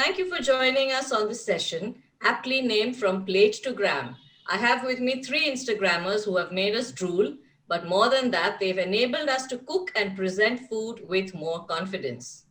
Thank you for joining us on this session, aptly named From Plate to Gram. I have with me three Instagrammers who have made us drool, but more than that, they've enabled us to cook and present food with more confidence.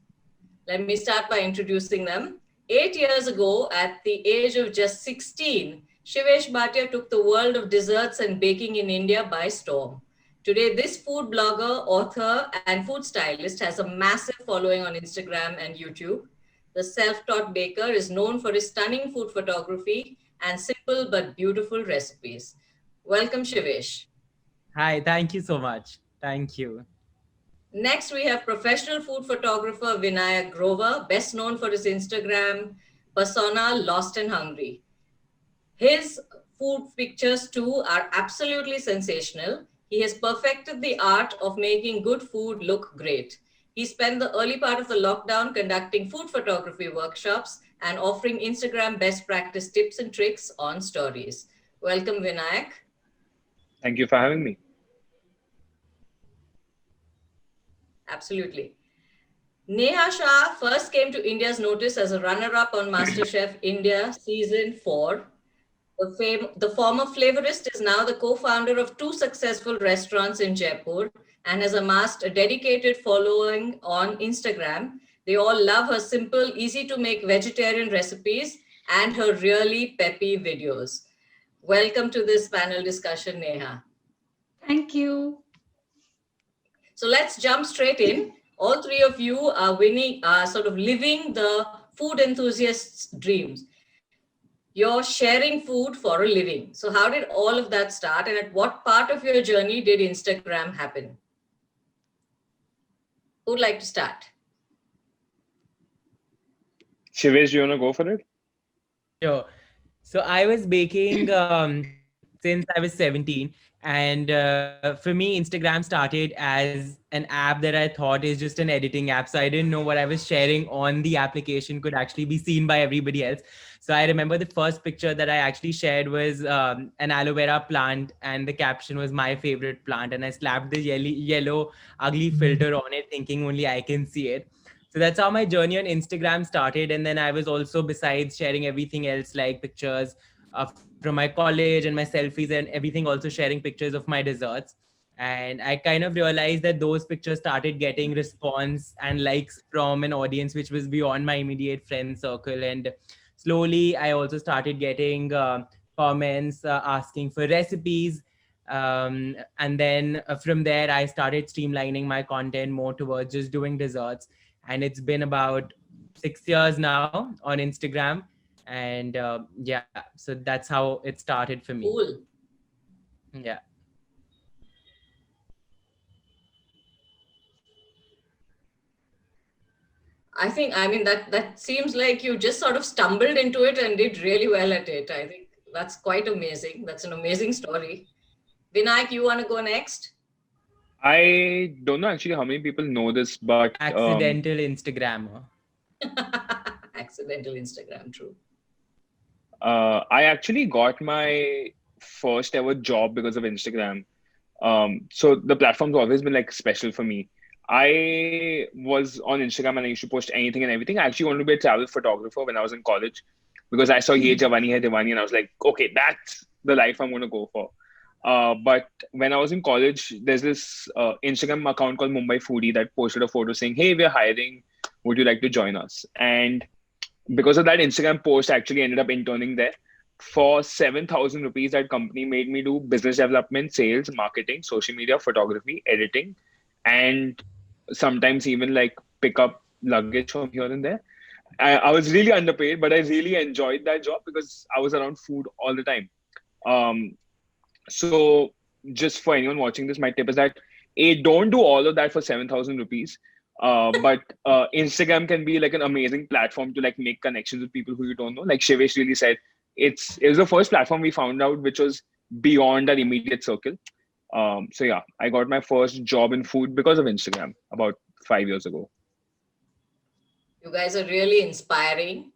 Let me start by introducing them. 8 years ago, at the age of just 16, Shivesh Bhatia took the world of desserts and baking in India by storm. Today, this food blogger, author, and food stylist has a massive following on Instagram and YouTube. The self taught baker is known for his stunning food photography and simple but beautiful recipes. Welcome, Shivesh. Hi, thank you so much. Thank you. Next, we have professional food photographer Vinaya Grover, best known for his Instagram persona Lost and Hungry. His food pictures too are absolutely sensational. He has perfected the art of making good food look great. He spent the early part of the lockdown conducting food photography workshops and offering Instagram best practice tips and tricks on stories. Welcome, Vinayak. Thank you for having me. Absolutely. Neha Shah first came to India's notice as a runner-up on MasterChef India Season 4. The former flavorist is now the co-founder of two successful restaurants in Jaipur and has amassed a dedicated following on Instagram. They all love her simple, easy-to-make vegetarian recipes and her really peppy videos. Welcome to this panel discussion, Neha. Thank you. So let's jump straight in. All three of you are sort of living the food enthusiast's dreams. You're sharing food for a living. So how did all of that start, and at what part of your journey did Instagram happen? Who'd like to start? Shivesh, do you want to go for it? Sure. So I was baking since I was 17. And for me, Instagram started as an app that I thought is just an editing app. So I didn't know what I was sharing on the application could actually be seen by everybody else. So I remember the first picture that I actually shared was an aloe vera plant, and the caption was my favorite plant. And I slapped the yellow ugly filter on it, thinking only I can see it. So that's how my journey on Instagram started. And then I was also, besides sharing everything else like pictures from my college and my selfies and everything, also sharing pictures of my desserts. And I kind of realized that those pictures started getting response and likes from an audience which was beyond my immediate friend circle. And slowly, I also started getting comments asking for recipes. And then from there, I started streamlining my content more towards just doing desserts. And it's been about 6 years now on Instagram. And yeah, so that's how it started for me. Cool. Yeah. That seems like you just sort of stumbled into it and did really well at it. I think that's quite amazing. That's an amazing story. Vinayak, you want to go next? I don't know actually how many people know this, but Accidental Instagrammer. Accidental Instagram, true. I actually got my first ever job because of Instagram. So the platform's always been like special for me. I was on Instagram and I used to post anything and everything. I actually wanted to be a travel photographer when I was in college because I saw Ye Jawani Hai Diwani and I was like, okay, that's the life I'm going to go for. But when I was in college, there's this Instagram account called Mumbai Foodie that posted a photo saying, "Hey, we're hiring. Would you like to join us?" And because of that Instagram post, I actually ended up interning there. For 7,000 rupees, that company made me do business development, sales, marketing, social media, photography, editing, and sometimes even like pick up luggage from here and there. I was really underpaid, but I really enjoyed that job because I was around food all the time. Um, so just for anyone watching this, my tip is that don't do all of that for 7,000 rupees. But Instagram can be like an amazing platform to like make connections with people who you don't know. Like Shivesh really said, it was the first platform we found out which was beyond our immediate circle. So yeah, I got my first job in food because of Instagram about 5 years ago. You guys are really inspiring.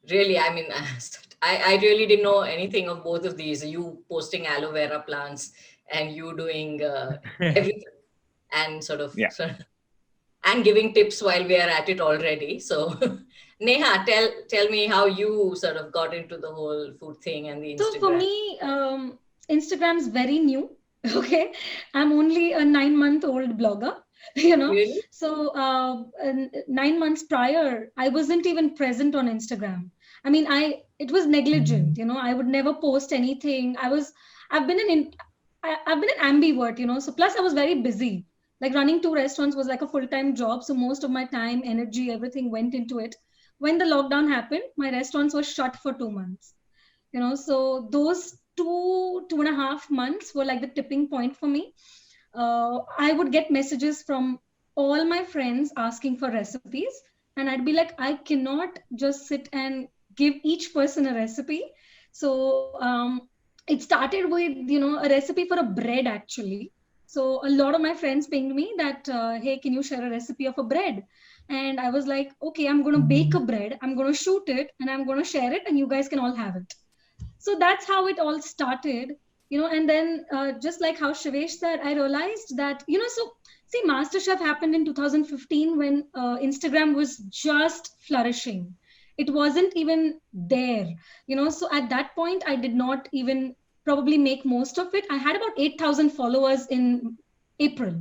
Really, I really didn't know anything of both of these. You posting aloe vera plants and you doing everything and sort of, Yeah. sort of and giving tips while we are at it already. So, Neha, tell me how you sort of got into the whole food thing and the So for Instagram. me, Instagram's very new. Okay, I'm only a 9-month-old blogger. You know, Really? so 9 months prior, I wasn't even present on Instagram. I mean, I it was negligent. You know, I would never post anything. I've been I've been an ambivert. You know, so plus I was very busy. Like running two restaurants was like a full-time job, so most of my time, energy, everything went into it. When the lockdown happened, my restaurants were shut for 2 months. So those 2.5 months were like the tipping point for me. I would get messages from all my friends asking for recipes, and I'd be like, I cannot just sit and give each person a recipe. So it started with a recipe for a bread actually. So a lot of my friends pinged me that, hey, can you share a recipe of a bread? And I was like, okay, I'm going to bake a bread, I'm going to shoot it, and I'm going to share it, and you guys can all have it. So that's how it all started. And then just like how Shivesh said, I realized that, so see, MasterChef happened in 2015 when Instagram was just flourishing. It wasn't even there. So at that point I did not even probably make most of it. I had about 8,000 followers in April.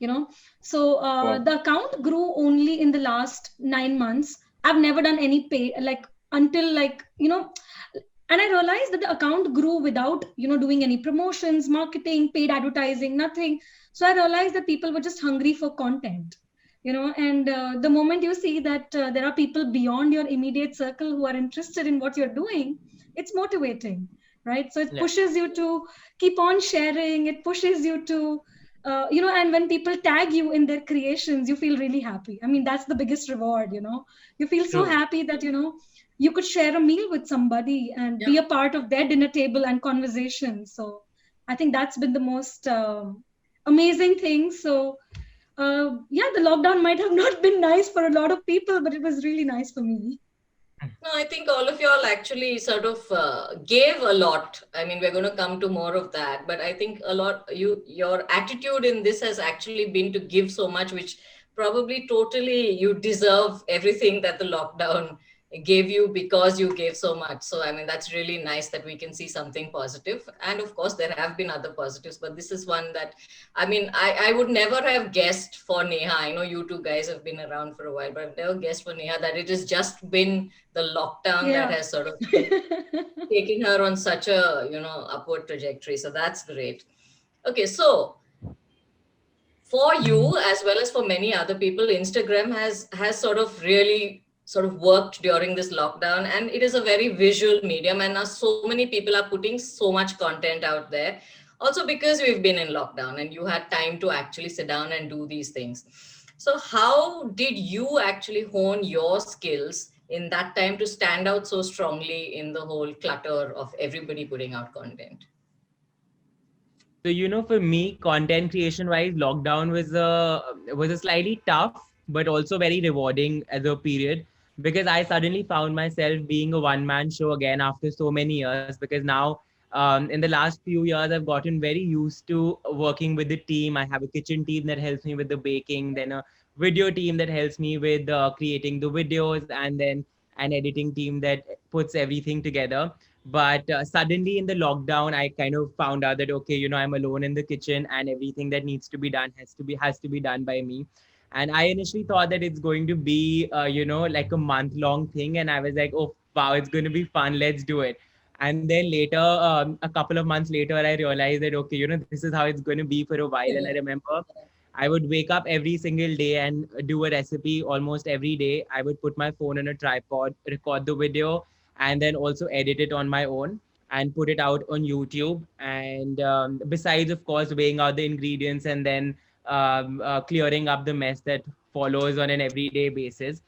you know so Wow. the account grew only in the last 9 months. I've never done any pay, like, until, like, and I realized that the account grew without doing any promotions, marketing, paid advertising, nothing. So I realized that people were just hungry for content. And the moment you see that there are people beyond your immediate circle who are interested in what you're doing, it's motivating, right? So it Yeah, pushes you to keep on sharing. It pushes you to and when people tag you in their creations, you feel really happy. I mean, that's the biggest reward. You feel so true. happy that you could share a meal with somebody and Yeah. be a part of their dinner table and conversation. So I think that's been the most amazing thing. So yeah, the lockdown might have not been nice for a lot of people, but it was really nice for me. No, I think all of y'all actually sort of gave a lot. I mean, we're going to come to more of that, but I think a lot your attitude in this has actually been to give so much, which probably totally you deserve everything that the lockdown gave you because you gave so much. So I mean, that's really nice that we can see something positive. And of course, there have been other positives, but this is one that I mean, I would never have guessed for Neha. I know you two guys have been around for a while, but I've never guessed for Neha that it has just been the lockdown that Yeah. has sort of taken her on such a upward trajectory. So that's great. Okay, so for you as well as for many other people, Instagram has sort of really sort of worked during this lockdown, and it is a very visual medium, and now so many people are putting so much content out there, also because we've been in lockdown and you had time to actually sit down and do these things. So how did you actually hone your skills in that time to stand out so strongly in the whole clutter of everybody putting out content? So for me, content creation wise, lockdown was a slightly tough, but also very rewarding as a period, because I suddenly found myself being a one man show again after so many years. Because now, in the last few years, I've gotten very used to working with the team. I have a kitchen team that helps me with the baking, then a video team that helps me with creating the videos, and then an editing team that puts everything together. But suddenly in the lockdown, I kind of found out that, okay, I'm alone in the kitchen, and everything that needs to be done has to be done by me. And I initially thought that it's going to be like a month long thing, and I was like, oh wow, it's going to be fun, let's do it. And then later, a couple of months later, I realized that, okay, this is how it's going to be for a while. And I remember I would wake up every single day and do a recipe almost every day. I would put my phone on a tripod, record the video, and then also edit it on my own and put it out on YouTube. And besides, of course, weighing out the ingredients, and then clearing up the mess that follows on an everyday basis.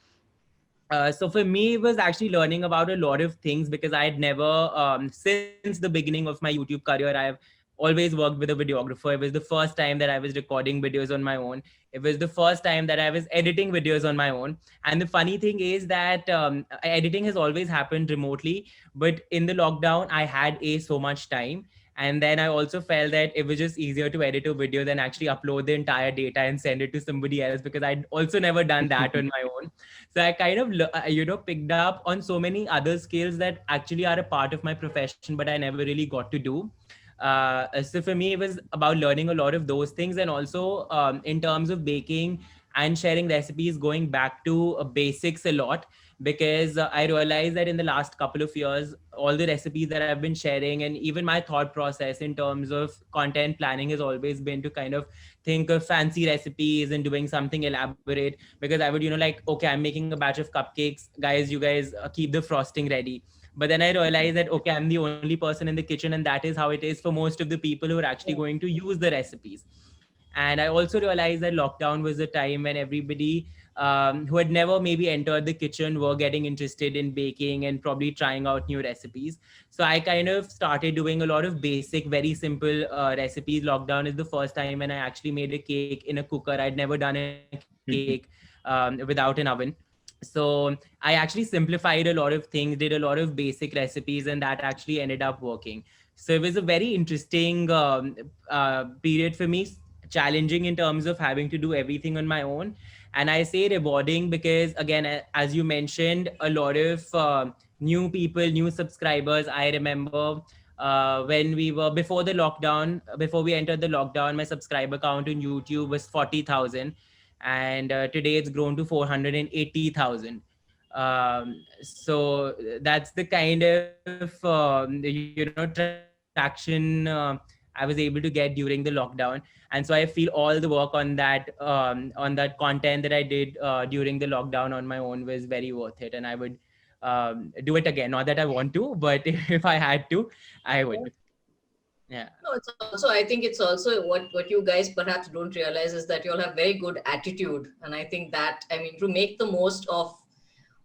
So for me, it was actually learning about a lot of things, because I had never, since the beginning of my YouTube career, I've always worked with a videographer. It was the first time that I was recording videos on my own. It was the first time that I was editing videos on my own. And the funny thing is that editing has always happened remotely, but in the lockdown, I had so much time. And then I also felt that it was just easier to edit a video than actually upload the entire data and send it to somebody else, because I'd also never done that on my own. So I kind of, picked up on so many other skills that actually are a part of my profession, but I never really got to do. So for me, it was about learning a lot of those things, and also in terms of baking and sharing recipes, going back to basics a lot, because I realized that in the last couple of years, all the recipes that I've been sharing, and even my thought process in terms of content planning, has always been to kind of think of fancy recipes and doing something elaborate. Because I would, like, okay, I'm making a batch of cupcakes, guys, you guys keep the frosting ready. But then I realized that, okay, I'm the only person in the kitchen, and that is how it is for most of the people who are actually Yeah. going to use the recipes. And I also realized that lockdown was a time when everybody who had never maybe entered the kitchen were getting interested in baking and probably trying out new recipes. So I kind of started doing a lot of basic, very simple recipes. Lockdown is the first time when I actually made a cake in a cooker. I'd never done a cake without an oven. So I actually simplified a lot of things, did a lot of basic recipes, and that actually ended up working. So it was a very interesting period for me, challenging in terms of having to do everything on my own. And I say rewarding because, again, as you mentioned, a lot of new people, new subscribers. I remember when we were before we entered the lockdown, my subscriber count on YouTube was 40,000, and today it's grown to 480,000. So that's the kind of traction I was able to get during the lockdown. And so I feel all the work on that content that I did during the lockdown on my own was very worth it, and I would do it again. Not that I want to, but if I had to, I would. Yeah. No, it's also, I think it's also what you guys perhaps don't realize is that you'll have very good attitude. And I think that, I mean, to make the most of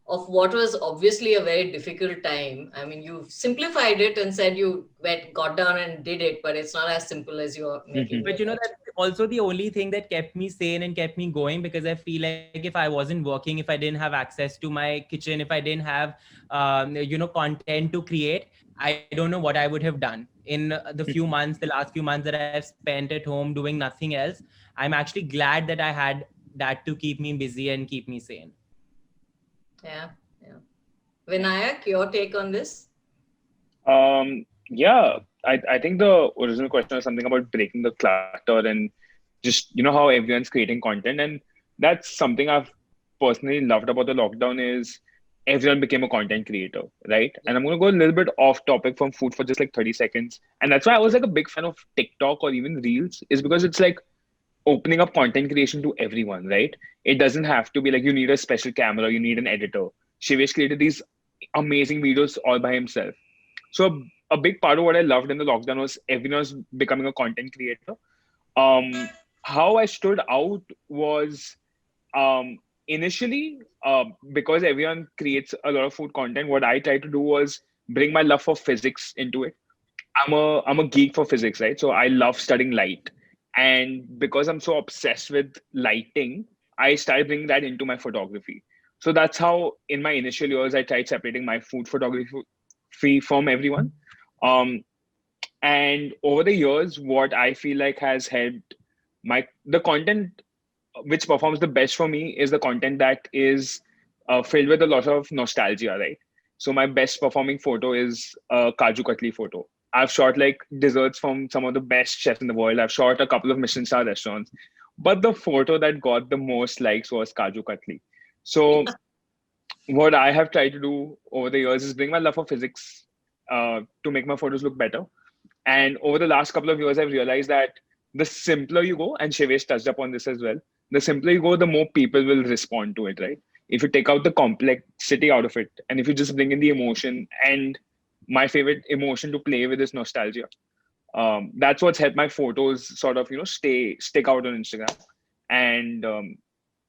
what was obviously a very difficult time. I mean, you've simplified it and said you got down and did it, but it's not as simple as you're making But it. that's also the only thing that kept me sane and kept me going, because I feel like if I wasn't working, if I didn't have access to my kitchen, if I didn't have content to create, I don't know what I would have done in the last few months that I've spent at home doing nothing else. I'm actually glad that I had that to keep me busy and keep me sane. Yeah, yeah. Vinayak, your take on this? Yeah, I think the original question was something about breaking the clutter and just, how everyone's creating content. And that's something I've personally loved about the lockdown is everyone became a content creator, right? And I'm going to go a little bit off topic from food for just like 30 seconds. And that's why I was like a big fan of TikTok or even Reels, is because it's like opening up content creation to everyone, right? It doesn't have to be like you need a special camera, you need an editor. Shivesh created these amazing videos all by himself. So a big part of what I loved in the lockdown was everyone was becoming a content creator. How I stood out was initially because everyone creates a lot of food content. What I tried to do was bring my love for physics into it. I'm a geek for physics, right? So I love studying light, and because I'm so obsessed with lighting, I started bringing that into my photography. So that's how, in my initial years, I tried separating my food photography from everyone. Um, and over the years, what I feel like has helped the content which performs the best for me is the content that is filled with a lot of nostalgia, right? So my best performing photo is a Kaju Katli photo. I've shot like desserts from some of the best chefs in the world. I've shot a couple of Michelin star restaurants, but the photo that got the most likes was Kaju Katli. So what I have tried to do over the years is bring my love for physics to make my photos look better. And over the last couple of years, I've realized that the simpler you go, and Shivesh touched upon this as well, the simpler you go, the more people will respond to it, right? If you take out the complexity out of it, and if you just bring in the emotion, and my favorite emotion to play with is nostalgia. That's what's helped my photos sort of, stick out on Instagram. And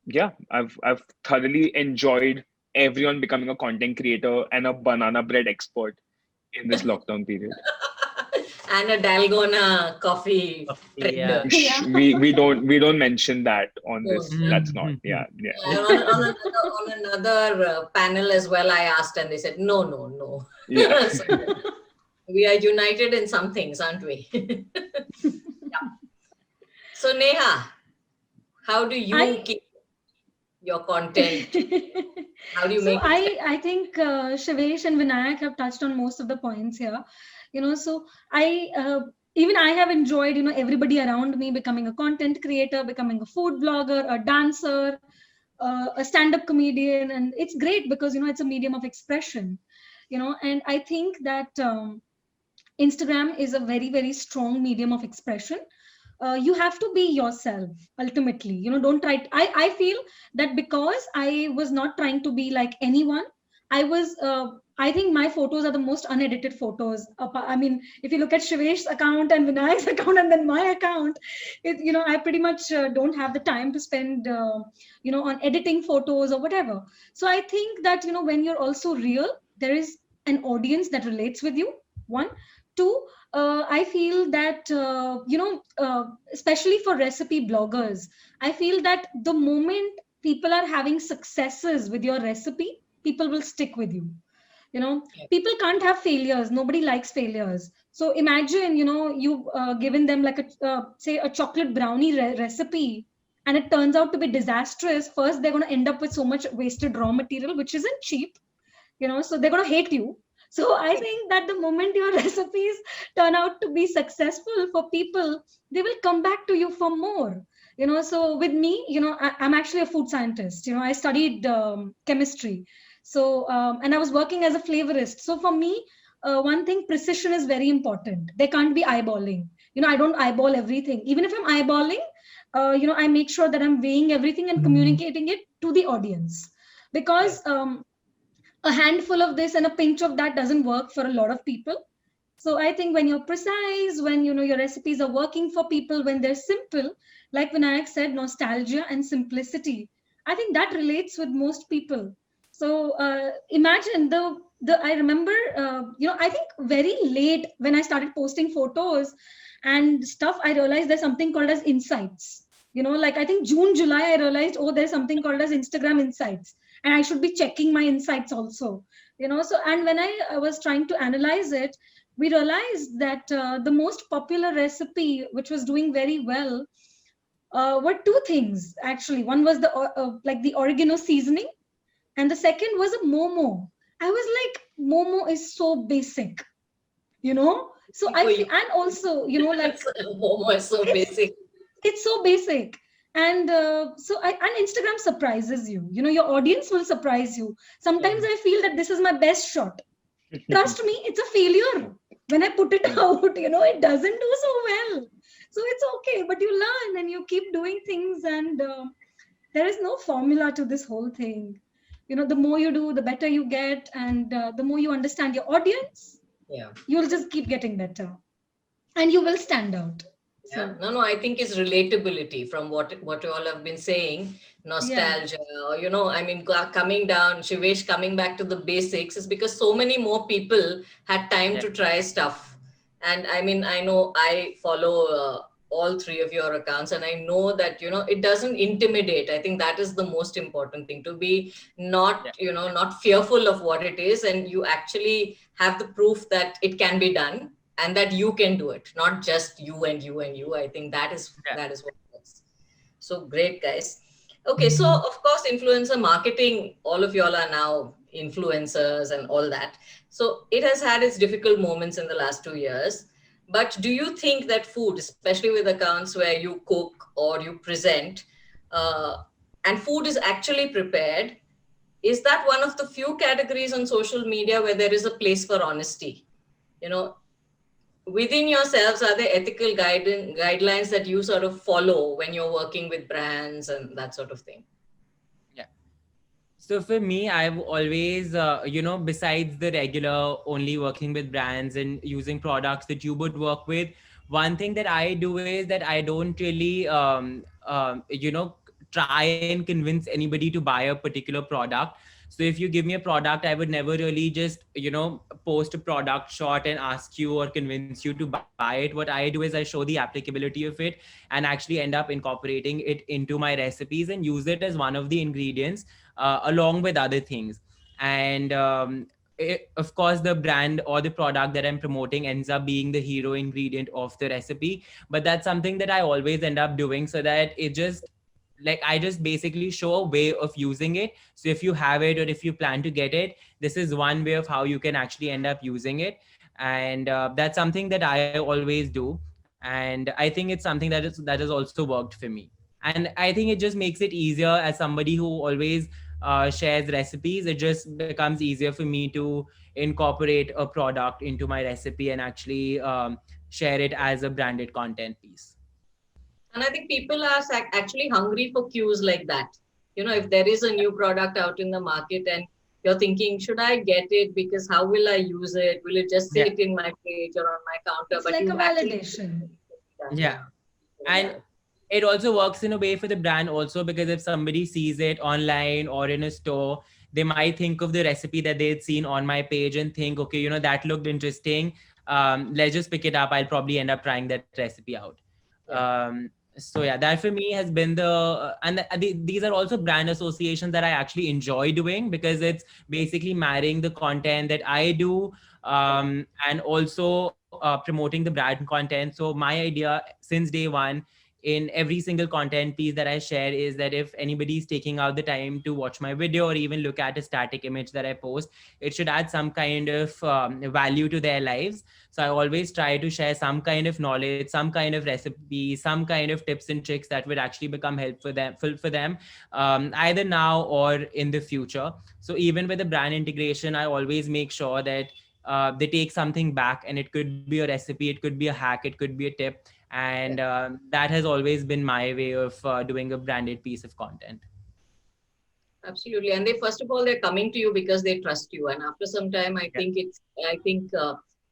yeah, I've thoroughly enjoyed everyone becoming a content creator and a banana bread expert in this lockdown period. And a Dalgona coffee Yeah. trend. Shh, Yeah. we don't mention that on No, this. no. That's not. Mhm. Yeah, yeah. And on another panel as well, I asked, and they said, no, no, no. Yeah. So, We are united in some things, aren't we? Yeah. So, Neha, how do you I keep your content? How do you so make it? I think Shivesh and Vinayak have touched on most of the points here. So I even I have enjoyed everybody around me becoming a content creator, becoming a food blogger, a dancer, a stand-up comedian, and it's great because it's a medium of expression. And I think that Instagram is a very, very strong medium of expression. You have to be yourself ultimately. Don't try. I feel that because I was not trying to be like anyone, I was. I think my photos are the most unedited photos. I mean, if you look at Shivesh's account and Vinayak's account and then my account, I pretty much don't have the time to spend, on editing photos or whatever. So I think that when you're also real, there is an audience that relates with you. One, two, I feel that especially for recipe bloggers, I feel that the moment people are having successes with your recipe, people will stick with you. you know Yeah. People can't have failures. Nobody likes failures. So imagine you've given them like a say a chocolate brownie recipe, and it turns out to be disastrous. First, they're going to end up with so much wasted raw material, which isn't cheap, so they're going to hate you. So I think that the moment your recipes turn out to be successful for people, they will come back to you for more. So with me, I'm actually a food scientist. I studied chemistry. So and I was working as a flavorist. So for me, one thing, precision is very important. They can't be eyeballing. I don't eyeball everything. Even if I'm eyeballing, I make sure that I'm weighing everything and communicating it to the audience, Yeah. because a handful of this and a pinch of that doesn't work for a lot of people. So I think when you're precise, when your recipes are working for people, when they're simple, like Vinayak said, nostalgia and simplicity, I think that relates with most people. So imagine the I remember I think very late when I started posting photos and stuff, I realized there's something called as insights. Like I think June, July, I realized, oh, there's something called as Instagram insights, and I should be checking my insights also. So, and when I was trying to analyze it, we realized that the most popular recipe which was doing very well were two things actually. One was the like the oregano seasoning, and the second was a momo. I was like, momo is so basic, so For you. and also like Momo is so it's basic. it's so basic. And and Instagram surprises you. Your audience will surprise you. Yeah. Sometimes I feel that this is my best shot. Trust me, it's a failure. When I put it out, it doesn't do so well. So it's okay, but you learn and you keep doing things. And there is no formula to this whole thing. The more you do, the better you get. And the more you understand your audience, Yeah. you'll just keep getting better and you will stand out. Yeah, So, no, no. I think it's relatability from what you all have been saying, yeah. nostalgia, or I mean, coming down, Shivesh coming back to the basics is because so many more people had time Yeah. to try stuff. And I mean, I know I follow all three of your accounts, and I know that it doesn't intimidate. I think that is the most important thing, to be Yeah. not fearful of what it is, and you actually have the proof that it can be done and that you can do it, not just you and you and you. I think Yeah. that is what works. So great, guys. Okay, so of course, influencer marketing, all of y'all are now influencers and all that. So it has had its difficult moments in the last 2 years. But do you think that food, especially with accounts where you cook or you present, uh, and food is actually prepared, is that one of the few categories on social media where there is a place for honesty? You know, within yourselves, are there ethical guidelines that you sort of follow when you're working with brands and that sort of thing? Yeah. So for me, I've always, besides the regular only working with brands and using products that you would work with, one thing that I do is that I don't really, try and convince anybody to buy a particular product. So if you give me a product, I would never really just, post a product shot and ask you or convince you to buy it. What I do is I show the applicability of it and actually end up incorporating it into my recipes and use it as one of the ingredients along with other things. And of course the brand or the product that I'm promoting ends up being the hero ingredient of the recipe, but that's something that I always end up doing, so that it just, like, I just basically show a way of using it. So if you have it or if you plan to get it, this is one way of how you can actually end up using it. And that's something that I always do, and I think it's something that has also worked for me. And I think it just makes it easier as somebody who always shares recipes. It just becomes easier for me to incorporate a product into my recipe and actually share it as a branded content piece. And I think people are actually hungry for cues like that. You know, if there is a new product out in the market and you're thinking, should I get it? Because how will I use it? Will it just Yeah. sit in my fridge or on my counter? It's But like a you actually validation. done, Yeah. yeah. So, And yeah. it also works in a way for the brand also, because if somebody sees it online or in a store, they might think of the recipe that they'd seen on my page and think, okay, that looked interesting, let's just pick it up, I'll probably end up trying that recipe out. Yeah. So yeah, that for me has been these are also brand associations that I actually enjoy doing, because it's basically marrying the content that I do, and also promoting the brand content. So my idea since day one in every single content piece that I share is that if anybody is taking out the time to watch my video or even look at a static image that I post, it should add some kind of value to their lives. So I always try to share some kind of knowledge, some kind of recipe, some kind of tips and tricks that would actually become helpful for them, either now or in the future. So even with the brand integration, I always make sure that they take something back, and it could be a recipe, it could be a hack, it could be a tip. And Yeah. that has always been my way of doing a branded piece of content. Absolutely. And they, first of all, they're coming to you because they trust you. And after some time, Yeah. I think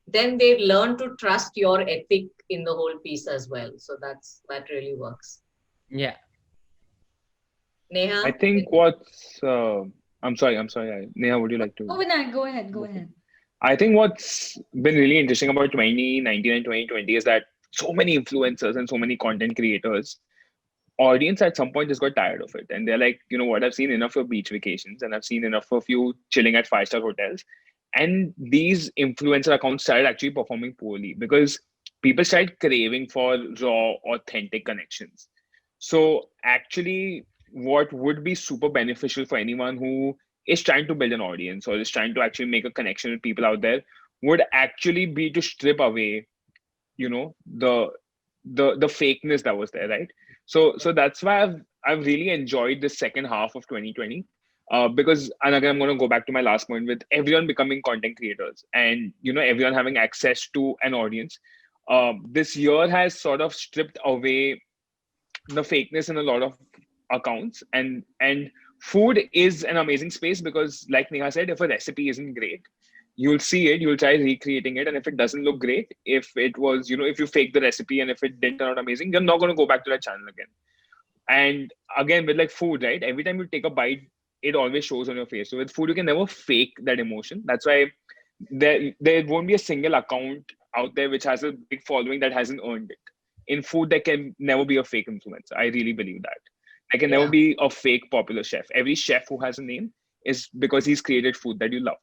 then they learn to trust your ethic in the whole piece as well. So that really works. Yeah. I Neha? think what's I'm sorry, Neha, would you like to? Oh, Vinayak, go ahead, go ahead. I think what's been really interesting about 2019 and 2020 is that so many influencers and so many content creators, audience at some point just got tired of it. And they're like, you know what, I've seen enough of beach vacations and I've seen enough of you chilling at five-star hotels. And these influencer accounts started actually performing poorly because people started craving for raw, authentic connections. So actually, what would be super beneficial for anyone who is trying to build an audience or is trying to actually make a connection with people out there would actually be to strip away, you know, the fakeness that was there, right? So that's why I've really enjoyed the second half of 2020, because, and again, I'm going to go back to my last point with everyone becoming content creators and everyone having access to an audience. This year has sort of stripped away the fakeness in a lot of accounts, and food is an amazing space because, like Neha said, if a recipe isn't great, you'll see it, you'll try recreating it, and if it doesn't look great, if it was, if you fake the recipe and if it didn't turn out amazing, you're not going to go back to that channel again. And again, with like food, right, every time you take a bite, it always shows on your face. So with food, you can never fake that emotion. That's why there won't be a single account out there which has a big following that hasn't earned it. In food, there can never be a fake influencer. I really believe that. There can never Yeah. be a fake popular chef. Every chef who has a name is because he's created food that you love.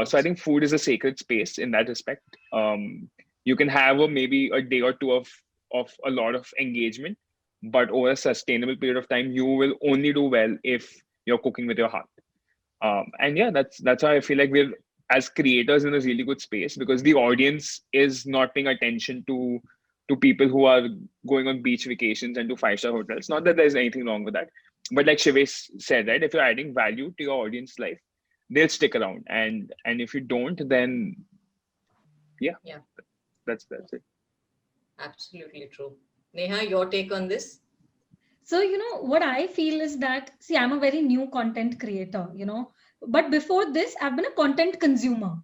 So I think food is a sacred space in that respect. You can have maybe a day or two of a lot of engagement, but over a sustainable period of time, you will only do well if you're cooking with your heart. And yeah, that's why I feel like we're, as creators, in a really good space because the audience is not paying attention to people who are going on beach vacations and to five-star hotels. Not that there's anything wrong with that, but like Shivesh said, right, if you're adding value to your audience life, they'll stick around, and if you don't, then yeah, Yeah. that's it. Absolutely true. Neha, your take on this? So, what I feel is that, see, I'm a very new content creator, but before this, I've been a content consumer,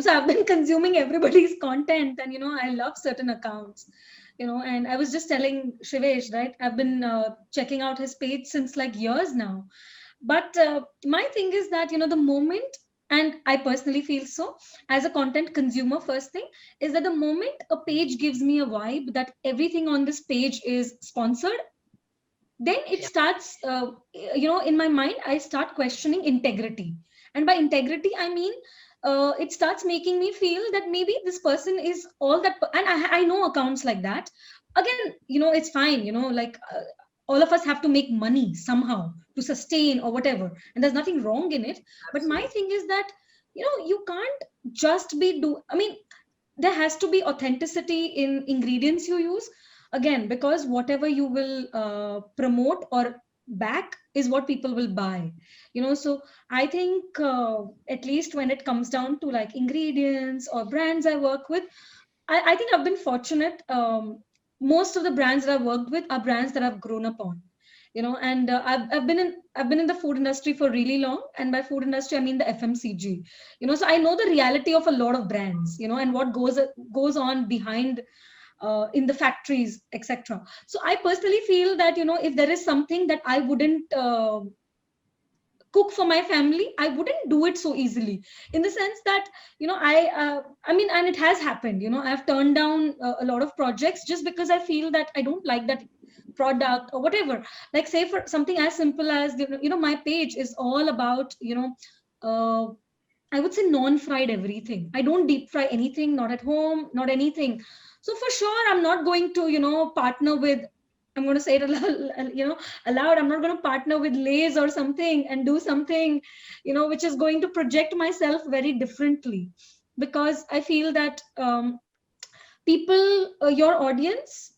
so I've been consuming everybody's content and, I love certain accounts, and I was just telling Shivesh, right? I've been checking out his page since like years now. But my thing is that, the moment, and I personally feel so as a content consumer, first thing is that the moment a page gives me a vibe that everything on this page is sponsored, then it Yeah. starts in my mind I start questioning integrity. And by integrity I mean it starts making me feel that maybe this person is all that, and I know accounts like that. Again, it's fine, like all of us have to make money somehow to sustain or whatever, and there's nothing wrong in it. But my Absolutely. thing is that you can't just be do I mean, there has to be authenticity in ingredients you use, again, because whatever you will promote or back is what people will buy. So I think, at least when it comes down to like ingredients or brands I work with, I think I've been fortunate. Most of the brands that I've worked with are brands that I've grown up on, and I've been in the food industry for really long, and by food industry I mean the FMCG. So I know the reality of a lot of brands, and what goes on behind, in the factories, etc. So I personally feel that, if there is something that I wouldn't cook for my family, I wouldn't do it so easily, in the sense that, I mean, and it has happened. I've turned down a lot of projects just because I feel that I don't like that product or whatever. Like, say for something as simple as, my page is all about, uh, I would say non-fried everything. I don't deep fry anything, not at home, not anything. So for sure, I'm not going to, partner with. I'm going to say it aloud. I'm not going to partner with Lay's or something and do something, which is going to project myself very differently, because I feel that, people, your audience,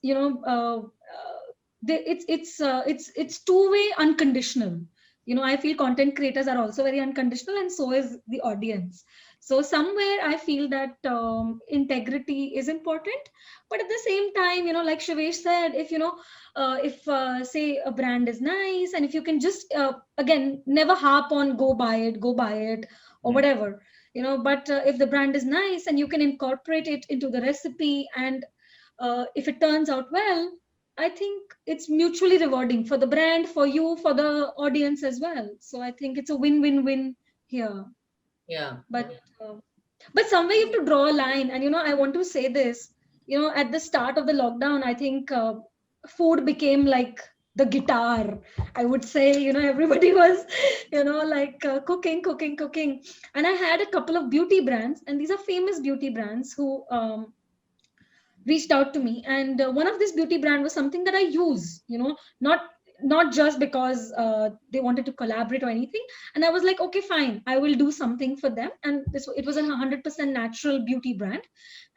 it's two-way unconditional. I feel content creators are also very unconditional, and so is the audience. So somewhere I feel that, integrity is important, but at the same time, like Shivesh said, if say a brand is nice, and if you can just, again, never harp on go buy it or Mm. whatever, but if the brand is nice and you can incorporate it into the recipe, and if it turns out well, I think it's mutually rewarding for the brand, for you, for the audience as well. So I think it's a win-win-win here. Yeah. But somewhere you have to draw a line, and I want to say this. At the start of the lockdown, I think, food became like the guitar. I would say, everybody was, like, cooking, cooking, cooking. And I had a couple of beauty brands, and these are famous beauty brands who, reached out to me, and one of this beauty brand was something that I use, not just because they wanted to collaborate or anything. And I was like, okay, fine, I will do something for them. And it was a 100% natural beauty brand,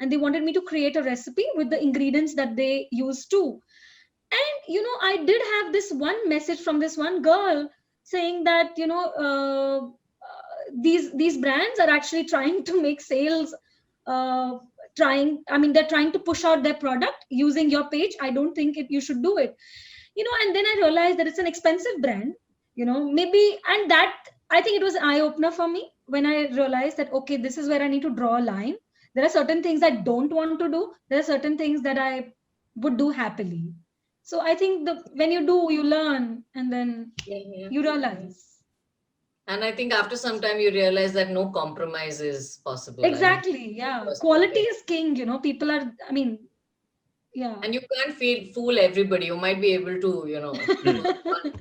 and they wanted me to create a recipe with the ingredients that they use too. And I did have this one message from this one girl saying that, these brands are actually trying to make sales, uh, they're trying to push out their product using your page. I don't think you should do it. And then I realized that it's an expensive brand, maybe. And that, I think, it was an eye opener for me when I realized that, okay, this is where I need to draw a line. There are certain things I don't want to do, there are certain things that I would do happily. So I think, when you do, you learn, and then Yeah, yeah. you realize. And I think after some time you realize that no compromise is possible. I mean, Exactly, yeah, quality perspective. is king. People are, I mean, yeah. And you can't fool everybody. You might be able to, Mm. fool one, but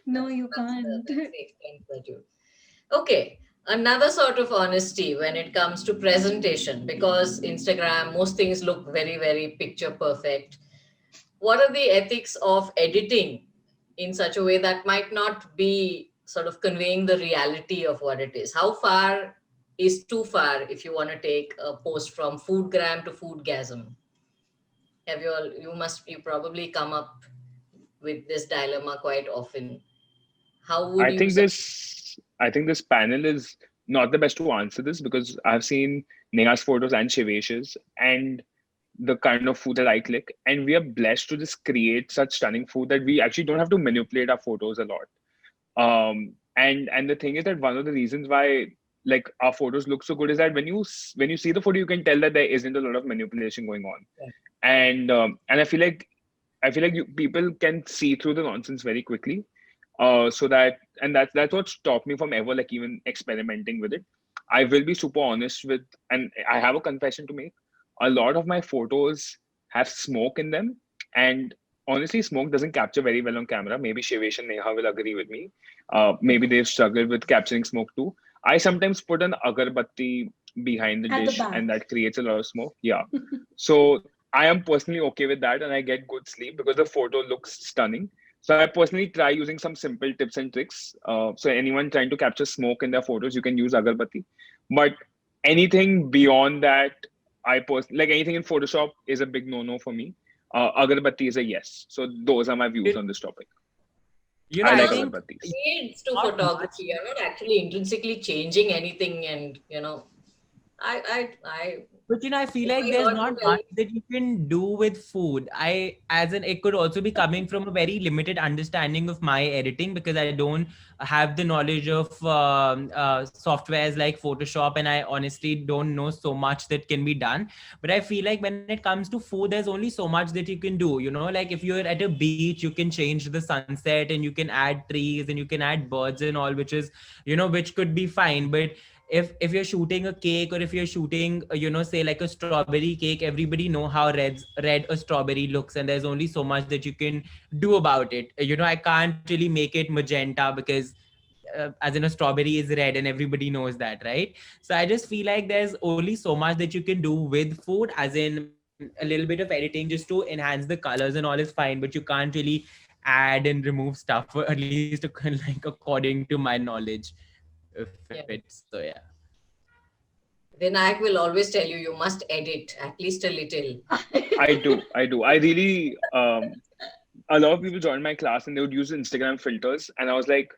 No, you can't. that's the extent that you. Okay, another sort of honesty when it comes to presentation, because Instagram, most things look very, very picture perfect. What are the ethics of editing in such a way that might not be sort of conveying the reality of what it is? How far is too far if you want to take a post from foodgram to foodgasm? Have you all, you probably come up with this dilemma quite often. How would I you think sort this panel is not the best to answer this because I've seen Neha's photos and Shivesh's and the kind of food that I click, and we are blessed to just create such stunning food that we actually don't have to manipulate our photos a lot. And the thing is that one of the reasons why like our photos look so good is that when you see the photo, you can tell that there isn't a lot of manipulation going on, and I feel like people can see through the nonsense very quickly. So that and that's what stopped me from ever like even experimenting with it. I will be super honest with, and I have a confession to make. A lot of my photos have smoke in them, and honestly, smoke doesn't capture very well on camera. Maybe Shivesh and Neha will agree with me. Maybe they've struggled with capturing smoke too. I sometimes put an agarbatti behind the At the dish, back. and that creates a lot of smoke. Yeah. So I am personally okay with that, and I get good sleep because the photo looks stunning. So I personally try using some simple tips and tricks. So anyone trying to capture smoke in their photos, you can use agarbatti. But anything beyond that, like anything in Photoshop is a big no-no for me. Agarbatti is a yes. So those are my views on this topic. I I like Those think agarbattis. shades to not much. photography are not actually intrinsically changing anything, and I But I feel if like I there's heard you not well, much that you can do with food. It could also be coming from a very limited understanding of my editing because I don't have the knowledge of softwares like Photoshop, and I honestly don't know so much that can be done. But I feel like when it comes to food, there's only so much that you can do. Like if you're at a beach, you can change the sunset and you can add trees and you can add birds and all, which could be fine. But if you're shooting a cake, or if you're shooting say like a strawberry cake, everybody know how red a strawberry looks, and there's only so much that you can do about it. I can't really make it magenta because as in a strawberry is red and everybody knows that, right? So I just feel like there's only so much that you can do with food, as in a little bit of editing just to enhance the colors and all is fine, but you can't really add and remove stuff, or at least like according to my knowledge of it. yeah, So yeah. Vinayak will always tell you you must edit at least a little. I do. I do. I really, a lot of people joined my class and they would use Instagram filters. And I was like,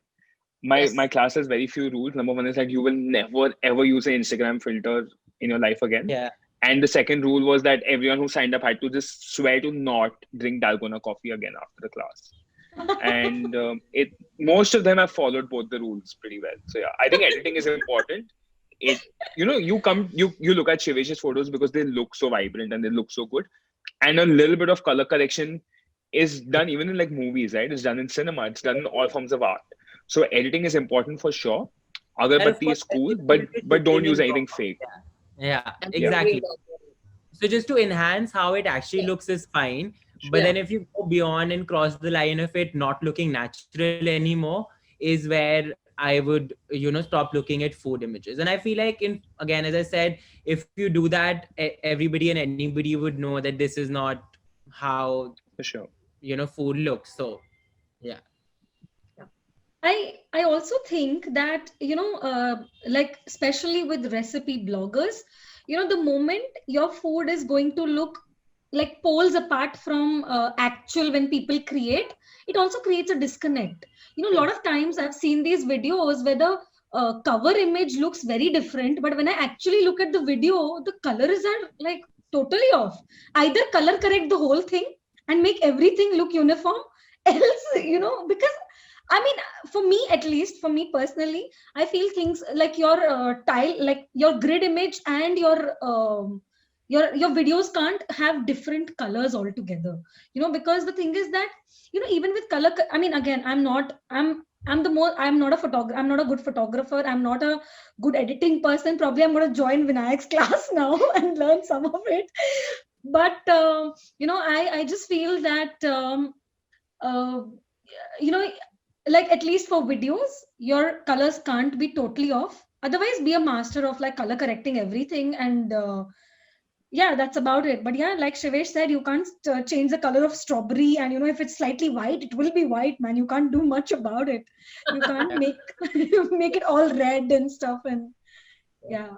my Yes, class has very few rules. Number one is that you will never ever use an Instagram filter in your life again. Yeah. And the second rule was that everyone who signed up had to just swear to not drink dalgona coffee again after the class. And it most of them have followed both the rules pretty well. So yeah, I think editing is important. It you look at Shivesh's photos because they look so vibrant and they look so good, and a little bit of color correction is done even in like movies, right? It's done in cinema. It's done in all forms of art. So editing is important for sure. And of Agarbatti course, is there's cool, a but little bit don't looking use in anything proper. fake. Yeah, I'm Yeah, agreeing exactly. that. So just to enhance how it actually Yeah, looks is fine. But yeah, then if you go beyond and cross the line of it not looking natural anymore, is where I would, stop looking at food images. And I feel like again, as I said, if you do that, everybody and anybody would know that this is not how, for sure. food looks. So yeah. yeah. I also think that like especially with recipe bloggers, the moment your food is going to look like poles apart from actual when people create, it also creates a disconnect. A lot True. of times I've seen these videos where the cover image looks very different, but when I actually look at the video, the colors are like totally off. Either color correct the whole thing and make everything look uniform, else because I mean, for me at least, for me personally, I feel things like your tile, like your grid image and your videos can't have different colors altogether. Because the thing is that even with color, I mean, again, I'm not a photographer. I'm not a good photographer. I'm not a good editing person. Probably I'm going to join Vinayak's class now and learn some of it. But I just feel that uh, you know like at least for videos your colors can't be totally off, otherwise be a master of like color correcting everything, and yeah, that's about it. But yeah, like Shivesh said, you can't change the color of strawberry, and if it's slightly white it will be white, man. You can't do much about it. You can't make make it all red and stuff, and Yeah, yeah.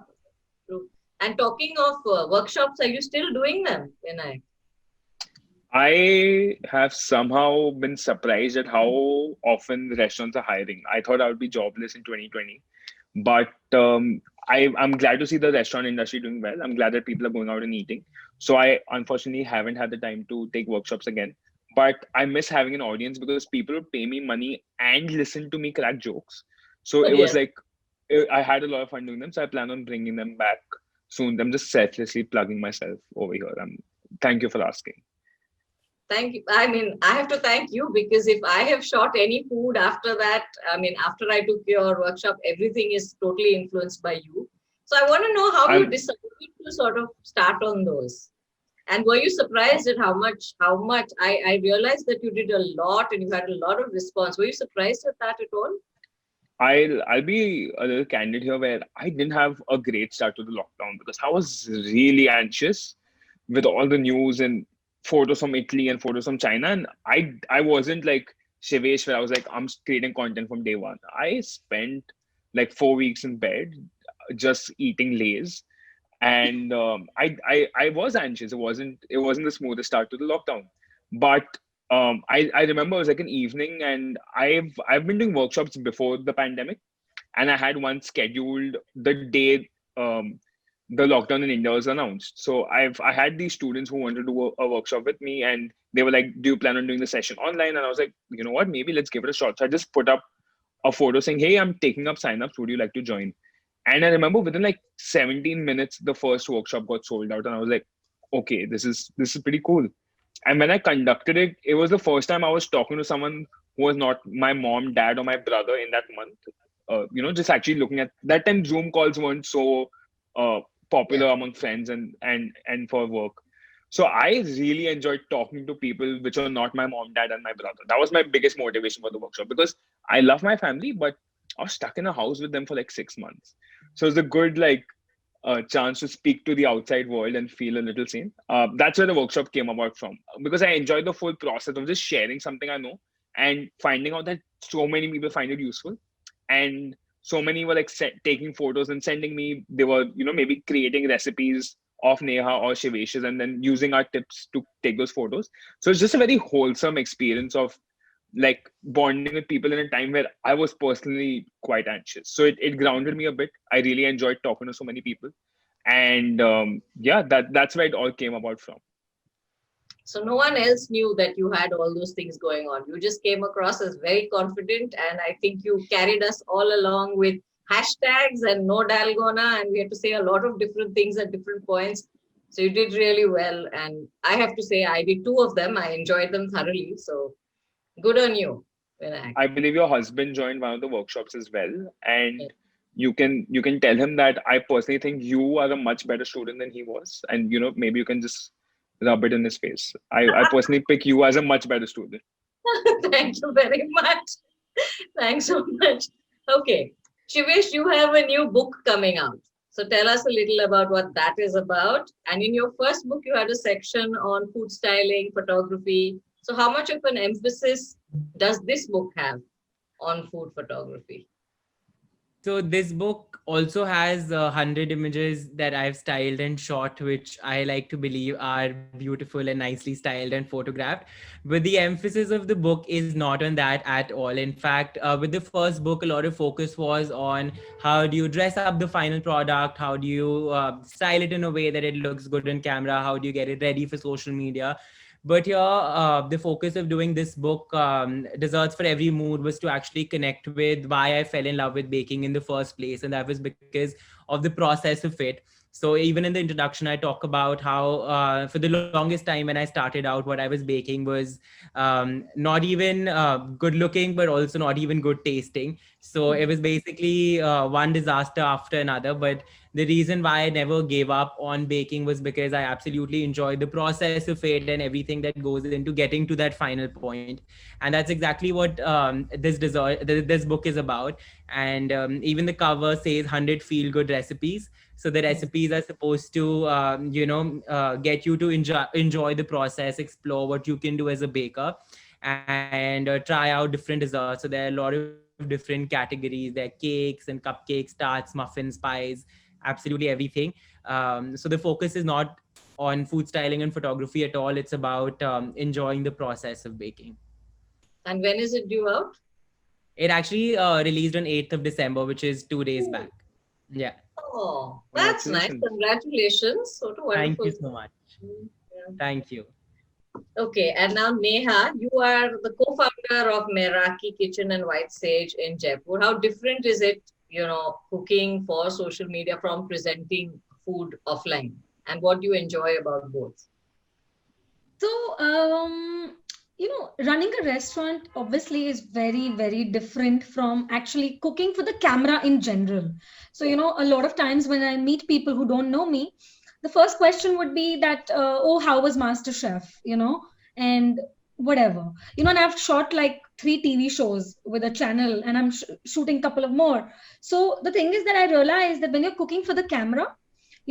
true. And talking of workshops, are you still doing them, Vinayak? I have somehow been surprised at how often restaurants are hiring. I thought I would be jobless in 2020, but I'm glad to see the restaurant industry doing well. I'm glad that people are going out and eating. So I unfortunately haven't had the time to take workshops again. But I miss having an audience because people would pay me money and listen to me crack jokes. So it was Yes. like I had a lot of fun doing them. So I plan on bringing them back soon. I'm just selflessly plugging myself over here. Thank you for asking. Thank you. I mean, I have to thank you because if I have shot any food after that, I mean, after I took your workshop, everything is totally influenced by you. So I want to know how you I'm decided to sort of start on those. And were you surprised at how much I realized that you did a lot and you had a lot of response. Were you surprised at that at all? I'll be a little candid here where I didn't have a great start to the lockdown because I was really anxious with all the news and photos from Italy and photos from China. And I wasn't like Shivesh where I was like, I'm creating content from day one. I spent like 4 weeks in bed just eating Lays. And I was anxious. It wasn't the smoothest start to the lockdown. But I remember it was like an evening and I've been doing workshops before the pandemic, and I had one scheduled the day the lockdown in India was announced. So I had these students who wanted to do a workshop with me, and they were like, "Do you plan on doing the session online?" And I was like, "You know what? Maybe let's give it a shot." So I just put up a photo saying, "Hey, I'm taking up signups. Would you like to join?" And I remember within like 17 minutes, the first workshop got sold out, and I was like, "Okay, this is pretty cool." And when I conducted it, it was the first time I was talking to someone who was not my mom, dad, or my brother in that month. Just actually looking at that time, Zoom calls weren't so uh, popular Yeah. among friends and for work. So I really enjoyed talking to people which are not my mom, dad, and my brother. That was my biggest motivation for the workshop because I love my family, but I was stuck in a house with them for like 6 months. So it's a good like chance to speak to the outside world and feel a little sane. That's where the workshop came about from because I enjoyed the full process of just sharing something I know and finding out that so many people find it useful, and so many were like taking photos and sending me. They were maybe creating recipes of Neha or Shivesh's and then using our tips to take those photos. So it's just a very wholesome experience of like bonding with people in a time where I was personally quite anxious. So it grounded me a bit. I really enjoyed talking to so many people. And yeah, that's where it all came about from. So no one else knew that you had all those things going on. You just came across as very confident, and I think you carried us all along with hashtags and no dalgona, and we had to say a lot of different things at different points. So you did really well, and I have to say I did two of them. I enjoyed them thoroughly. So good on you, Vinayak. I believe your husband joined one of the workshops as well. And you can tell him that I personally think you are a much better student than he was. And maybe you can just rub it in his face. I personally pick you as a much better student. Thank you very much. Thanks so much. Okay. Shivesh, you have a new book coming out. So tell us a little about what that is about. And in your first book, you had a section on food styling, photography. So how much of an emphasis does this book have on food photography? So this book also has 100 images that I've styled and shot, which I like to believe are beautiful and nicely styled and photographed. But the emphasis of the book is not on that at all. In fact, with the first book, a lot of focus was on how do you dress up the final product, how do you style it in a way that it looks good on camera, how do you get it ready for social media. But here, the focus of doing this book, Desserts for Every Mood, was to actually connect with why I fell in love with baking in the first place. And that was because of the process of it. So even in the introduction, I talk about how for the longest time when I started out, what I was baking was not even good looking, but also not even good tasting. So it was basically one disaster after another. But the reason why I never gave up on baking was because I absolutely enjoyed the process of it and everything that goes into getting to that final point. And that's exactly what this book is about. And even the cover says 100 feel good recipes. So the recipes are supposed to, get you to enjoy the process, explore what you can do as a baker, and try out different desserts. So there are a lot of different categories. There are cakes and cupcakes, tarts, muffins, pies, absolutely everything. So the focus is not on food styling and photography at all. It's about enjoying the process of baking. And when is it due out? It actually released on 8th of December, which is 2 days back. Yeah. Oh, that's nice. Congratulations. Congratulations. What a Thank you wonderful. so much. Yeah. Thank you. Okay, and now Neha, you are the co-founder of Meraki Kitchen and White Sage in Jaipur. How different is it, cooking for social media from presenting food offline? And what do you enjoy about both? So, running a restaurant obviously is very, very different from actually cooking for the camera in general. So, a lot of times when I meet people who don't know me, the first question would be that, oh, how was Master Chef, and whatever. And I've shot like 3 TV shows with a channel, and I'm shooting a couple of more. So the thing is that I realized that when you're cooking for the camera,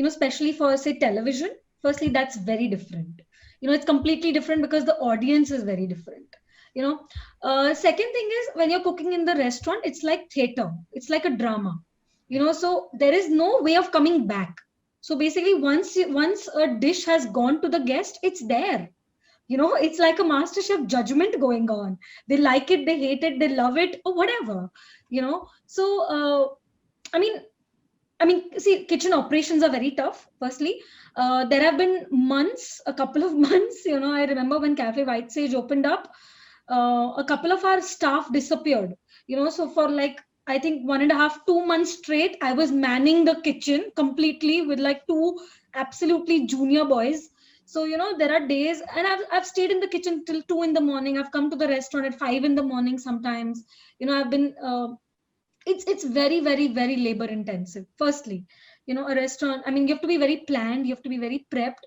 especially for say television, firstly, that's very different. It's completely different because the audience is very different. Second thing is, when you're cooking in the restaurant, it's like theater, it's like a drama. So there is no way of coming back. So basically, once a dish has gone to the guest, it's there. It's like a master chef judgment going on. They like it, they hate it, they love it, or whatever. So i mean see, kitchen operations are very tough. Firstly, there have been months, a couple of months. I remember when Cafe White Sage opened up, a couple of our staff disappeared. So for like, I think 1.5, 2 months straight, I was manning the kitchen completely with like two absolutely junior boys. So there are days, and I've stayed in the kitchen till 2 in the morning. I've come to the restaurant at 5 in the morning sometimes. I've been it's very, very, very labor intensive. Firstly, a restaurant, I mean, you have to be very planned, you have to be very prepped,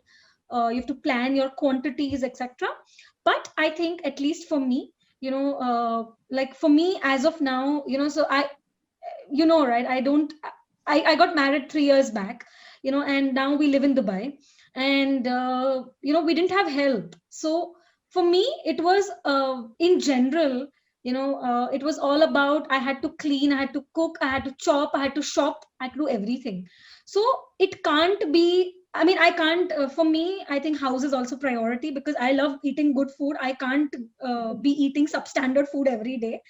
you have to plan your quantities, etc. But I think, at least for me, like for me as of now, so right, I got married 3 years back, and now we live in Dubai, and we didn't have help. So for me, it was in general, it was all about, I had to clean, I had to cook, I had to chop, I had to shop, I had to do everything. So it can't be, I mean, I can't, for me, I think house is also priority, because I love eating good food. I can't be eating substandard food every day.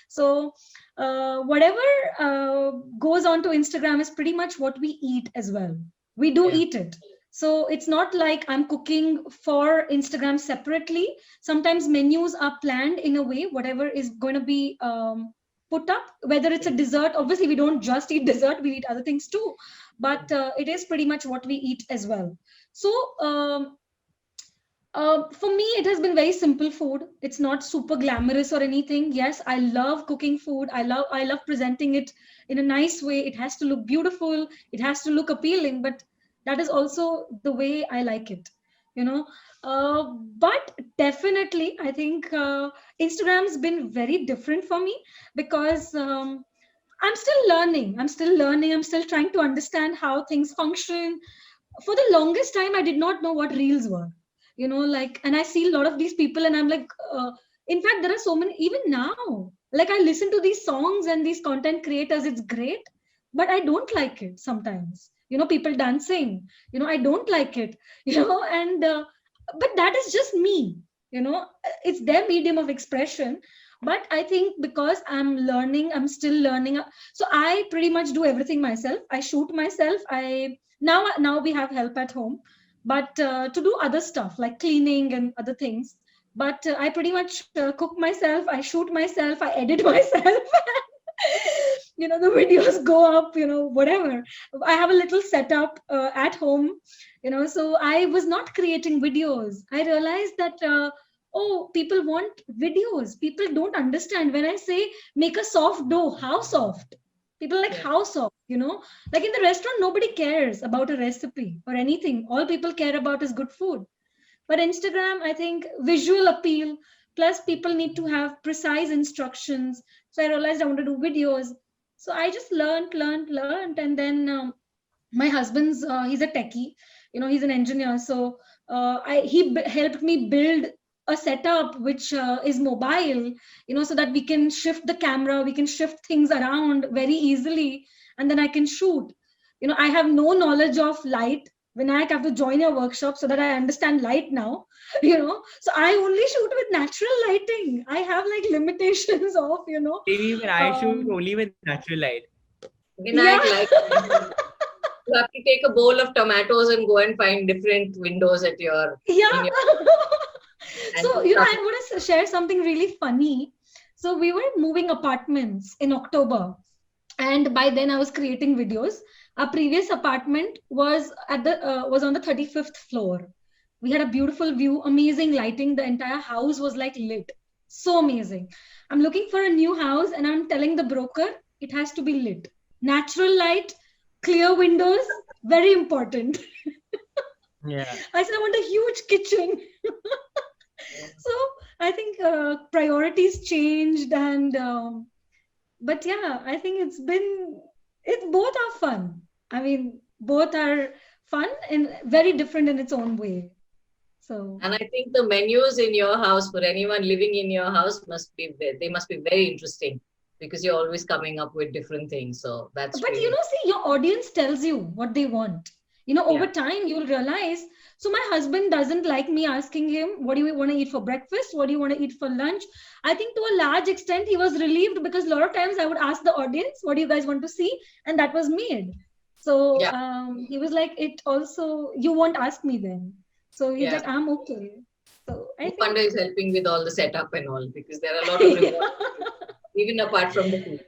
So whatever goes on to Instagram is pretty much what we eat as well. We do eat it. So it's not like I'm cooking for Instagram separately. Sometimes menus are planned in a way, whatever is going to be put up, whether it's a dessert. Obviously, we don't just eat dessert, we eat other things too. But it is pretty much what we eat as well. So for me, it has been very simple food. It's not super glamorous or anything. Yes, I love cooking food. I love presenting it in a nice way. It has to look beautiful. It has to look appealing, but that is also the way I like it. But definitely, I think Instagram's been very different for me, because I'm still learning. I'm still learning. I'm still trying to understand how things function. For the longest time, I did not know what reels were. Like, and I see a lot of these people, and I'm like, in fact, there are so many, even now. Like, I listen to these songs and these content creators, it's great, but I don't like it sometimes. People dancing, I don't like it, and, but that is just me, it's their medium of expression. But I think because I'm learning, I'm still learning. So I pretty much do everything myself. I shoot myself. Now we have help at home, but to do other stuff like cleaning and other things. But I pretty much cook myself. I shoot myself. I edit myself. The videos go up. Whatever. I have a little setup at home. So I was not creating videos. I realized that. Oh, people want videos. People don't understand when I say make a soft dough. How soft? People like, how soft, like in the restaurant, nobody cares about a recipe or anything. All people care about is good food. But Instagram, I think visual appeal, plus people need to have precise instructions. So I realized I want to do videos. So I just learned. And then my husband's, he's a techie, he's an engineer. So he helped me build a setup which is mobile, so that we can shift the camera, we can shift things around very easily, and then I can shoot. I have no knowledge of light. Vinayak, I have to join your workshop so that I understand light now, so I only shoot with natural lighting. I have like limitations of, Maybe even I shoot only with natural light. Vinayak, like, you have to take a bowl of tomatoes and go and find different windows at your. So, I'm going to share something really funny. So we were moving apartments in October, and by then I was creating videos. Our previous apartment was was on the 35th floor. We had a beautiful view, amazing lighting. The entire house was like lit. So amazing. I'm looking for a new house, and I'm telling the broker it has to be lit. Natural light, clear windows, very important. Yeah. I said I want a huge kitchen. So I think priorities changed, and but yeah, I think it's both are fun. I mean, both are fun and very different in its own way. So And I think the menus in your house for anyone living in your house they must be very interesting because you're always coming up with different things. So that's but really, see, your audience tells you what they want. Over yeah, time you'll realize. So my husband doesn't like me asking him, what do you want to eat for breakfast, what do you want to eat for lunch. I think to a large extent he was relieved, because a lot of times I would ask the audience, what do you guys want to see, and that was made. So yeah, he was like, it also, you won't ask me then. So he's yeah. like, I'm okay. So I No think wonder he's helping with all the setup and all because there are a lot of yeah. rewards even apart from the food.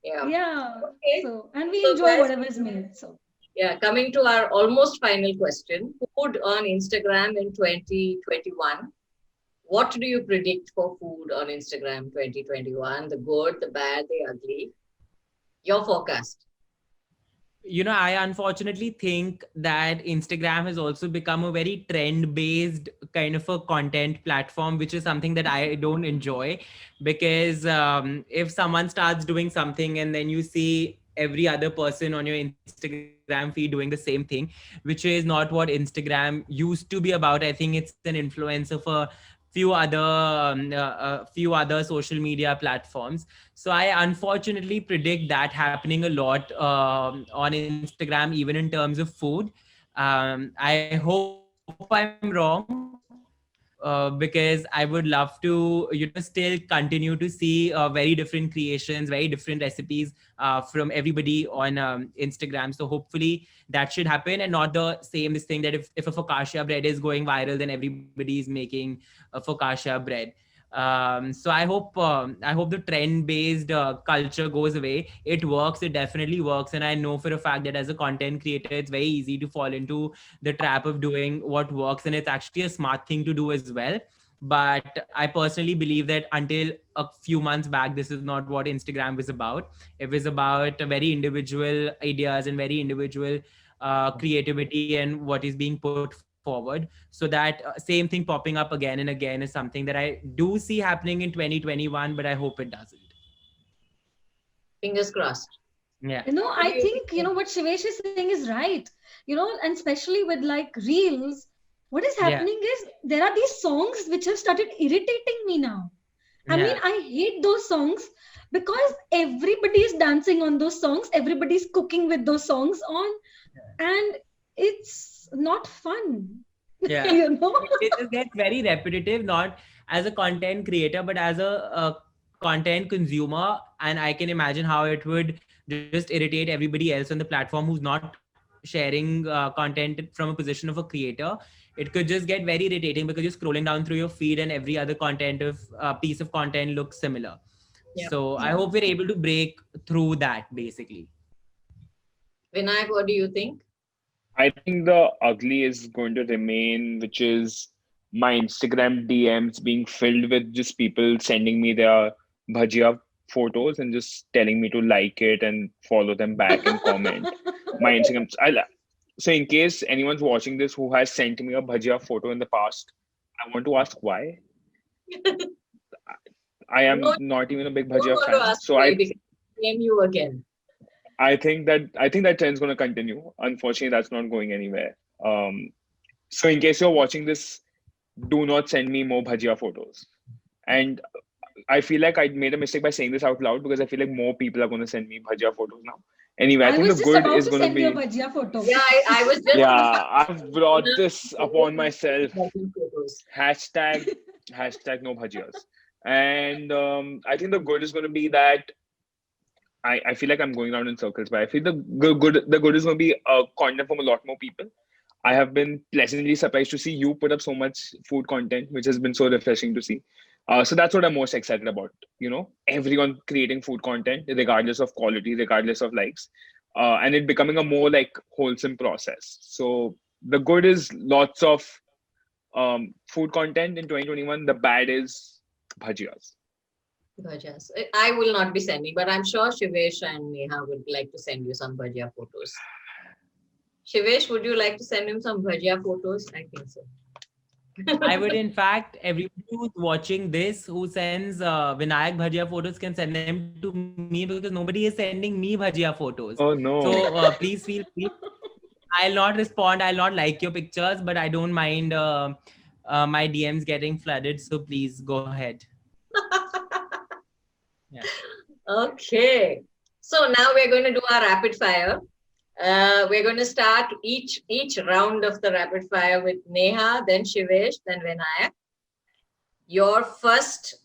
Yeah. Yeah. Okay. So, and we So enjoy guys, whatever is made. So yeah, coming to our almost final question, food on Instagram in 2021. What do you predict for food on Instagram 2021? The good, the bad, the ugly? Your forecast. I unfortunately think that Instagram has also become a very trend based kind of a content platform, which is something that I don't enjoy. Because if someone starts doing something and then you see every other person on your Instagram feed doing the same thing, which is not what Instagram used to be about. I think it's an influence of a few other social media platforms. So I unfortunately predict that happening a lot on Instagram, even in terms of food. I hope I'm wrong, because I would love to, still continue to see very different creations, very different recipes from everybody on Instagram. So hopefully that should happen, and not the same this thing that if a focaccia bread is going viral, then everybody is making a focaccia bread. So I hope the trend based culture goes away. It works, it definitely works, and I know for a fact that as a content creator it's very easy to fall into the trap of doing what works, and it's actually a smart thing to do as well. But I personally believe that until a few months back, this is not what Instagram was about. It was about very individual ideas and very individual creativity and what is being put forward. So that same thing popping up again and again is something that I do see happening in 2021, but I hope it doesn't. Fingers crossed. Yeah. What do I you think, think? what Shivesh is saying is right. And especially with like reels, what is Yeah. happening is there are these songs which have started irritating me now. I mean, Yeah. I hate those songs because everybody is dancing on those songs, everybody's cooking with those songs on, and it's not fun. Yeah. you know? It just gets very repetitive, not as a content creator, but as a content consumer. And I can imagine how it would just irritate everybody else on the platform who's not sharing content from a position of a creator. It could just get very irritating because you're scrolling down through your feed and every other content of piece of content looks similar. Yeah. So I Yeah. hope we're able to break through that basically. Vinayak, what do you think? I think the ugly is going to remain, which is my Instagram DMs being filled with just people sending me their bhajia photos and just telling me to like it and follow them back and comment. My Instagram. So, in case anyone's watching this who has sent me a bhajia photo in the past, I want to ask why. I No, am not even a big don't bhajia want to fan, ask so why because I blame you again. I think that trend's going to continue. Unfortunately, that's not going anywhere. So in case you're watching this, do not send me more bhajia photos. And I feel like I made a mistake by saying this out loud because I feel like more people are going to send me bhajia photos now. Anyway, I I think the was just good about is to going to send you a be, bhajia photo. Yeah, I was just yeah, going to say I've brought this upon myself. photos. Hashtag, hashtag no bhajias. And I think the good is going to be that I feel like I'm going around in circles, but I feel the good is going to be content from a lot more people. I have been pleasantly surprised to see you put up so much food content, which has been so refreshing to see. So that's what I'm most excited about. Everyone creating food content, regardless of quality, regardless of likes, and it becoming a more like wholesome process. So the good is lots of food content in 2021. The bad is bhajias. Bhajas. I will not be sending, but I'm sure Shivesh and Neha would like to send you some bhajia photos. Shivesh, would you like to send him some bhajia photos? I think so. I would, in fact, everybody who's watching this who sends Vinayak Bhajia photos can send them to me because nobody is sending me Bhajia photos. So Oh please no. feel free. I'll not respond. I'll not like your pictures, but I don't mind my DMs getting flooded. So please go ahead. Yeah. Okay. So now we're going to do our rapid fire. We're going to start each round of the rapid fire with Neha, then Shivesh, then Vinayak. Your first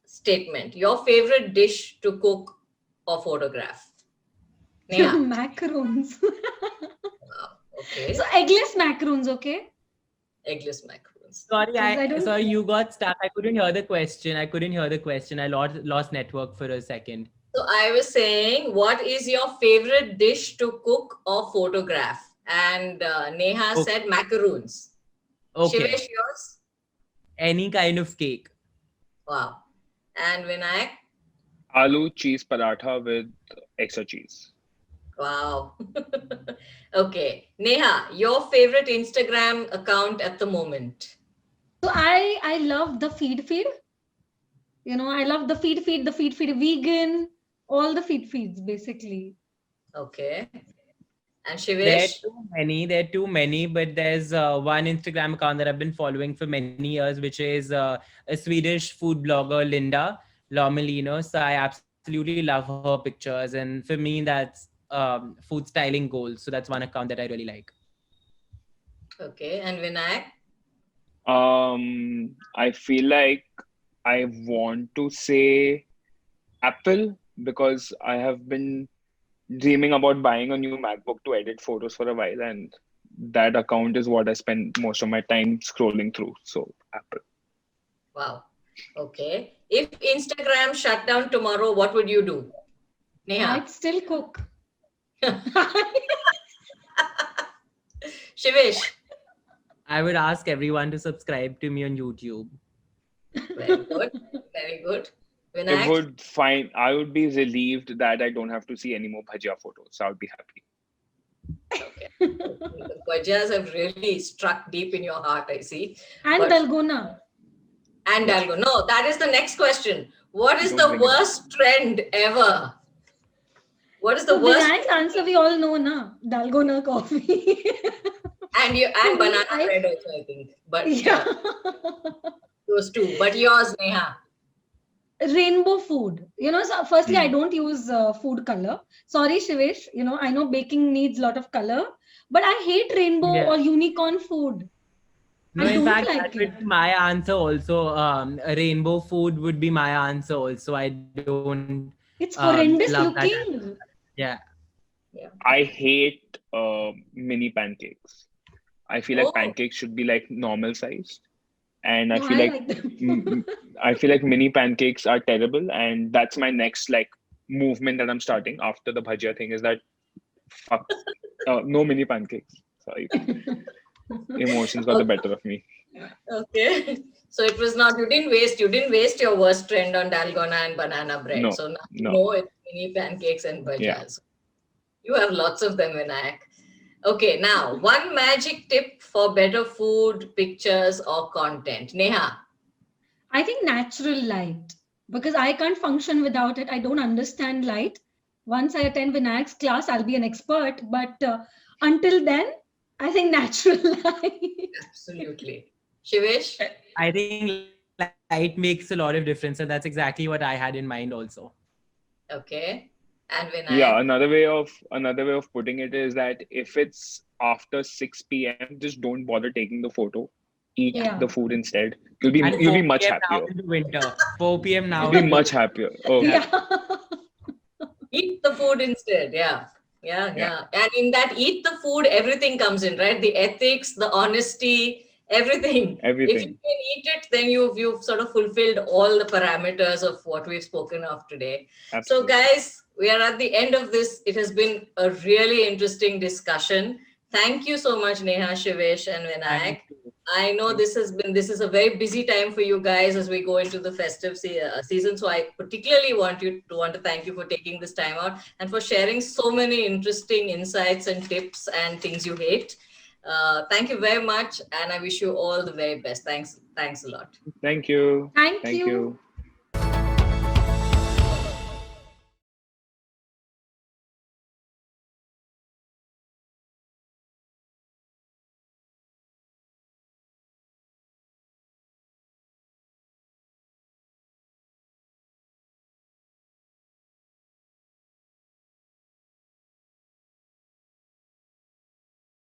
statement, your favorite dish to cook or photograph. Neha. Macarons. Wow. Okay. So eggless macarons, okay? Eggless macarons. Sorry, Because I don't. sorry, you got stuck. I couldn't hear the question. I lost network for a second. So I was saying, what is your favorite dish to cook or photograph? And Neha Okay. said macaroons. Okay. Shivesh, yours? Any kind of cake. Wow. And Vinayak? Aloo cheese paratha with extra cheese. Wow. Okay. Neha, your favorite Instagram account at the moment? So I love the feed. I love the feed vegan, all the feeds basically. Okay. And There are Shivesh? too many. There are too many, but there's one Instagram account that I've been following for many years, which is a Swedish food blogger, Linda Lomelino. So I absolutely love her pictures, and for me, that's food styling goals. So that's one account that I really like. Okay. And Vinayak? I feel like I want to say Apple because I have been dreaming about buying a new MacBook to edit photos for a while, and that account is what I spend most of my time scrolling through. So Apple. Wow. Okay. If Instagram shut down tomorrow, what would you do? Neha? I'd still cook. Shivesh? I would ask everyone to subscribe to me on YouTube. Very good. Very good. Vinayak? I would be relieved that I don't have to see any more bhajia photos. I would be happy. Okay. The Bhajas have really struck deep in your heart, I see. And But dalgona. and Dalgo. No, that is the next question. What is Don't the bring it up. worst trend ever? What is the So worst? Vinayak's answer we all know, na? Dalgona coffee. And To me, banana bread also, I think. But yeah. those two. But yours, Neha. Rainbow food. So firstly, I Hmm. don't use food color. Sorry, Shivesh. I know baking needs a lot of color, but I hate rainbow Yeah. or unicorn food. No, I in don't fact, that like it. would be my answer also. A rainbow food would be my answer also. I don't It's love horrendous that as looking. yeah. Yeah. I hate mini pancakes. I feel like Oh, pancakes should be like normal sized, and No, I like them. I feel like mini pancakes are terrible, and that's my next like movement that I'm starting after the bhajia thing is that fuck, no mini pancakes. Sorry, emotions got the okay. better of me. Okay. So it was not, you didn't waste your worst trend on dalgona and banana bread. No, So now you no, know it's mini pancakes and yeah. bhajas. You have lots of them, Vinayak. Okay, now one magic tip for better food, pictures, or content. Neha. I think natural light because I can't function without it. I don't understand light. Once I attend Vinayak's class, I'll be an expert. But until then, I think natural light. Absolutely. Shivesh? I think light makes a lot of difference, and that's exactly what I had in mind also. Okay. And Yeah, Vinayak? another way of putting it is that if it's after 6 p.m., just don't bother taking the photo. Eat Yeah. the Yeah. food instead. And You'll be 4 much p.m. now happier. into winter. 4 p.m. You'll now be into much winter. happier. Oh, Yeah. Yeah. Eat the food instead. Yeah. Yeah. yeah, Yeah. And in that eat the food, everything comes in, right? The ethics, the honesty, everything. If you everything. can eat it, then you've sort of fulfilled all the parameters of what we've spoken of today. So, Absolutely. guys, we are at the end of this. It has been a really interesting discussion. Thank you so much, Neha, Shivesh, and Thank Vinayak. you. I know Thank this is a very busy time for you guys as we go into the festive season. So I particularly want to thank you for taking this time out and for sharing so many interesting insights and tips and things you hate. Thank you very much, and I wish you all the very best. Thanks a lot. Thank you. Thank Thank you. you.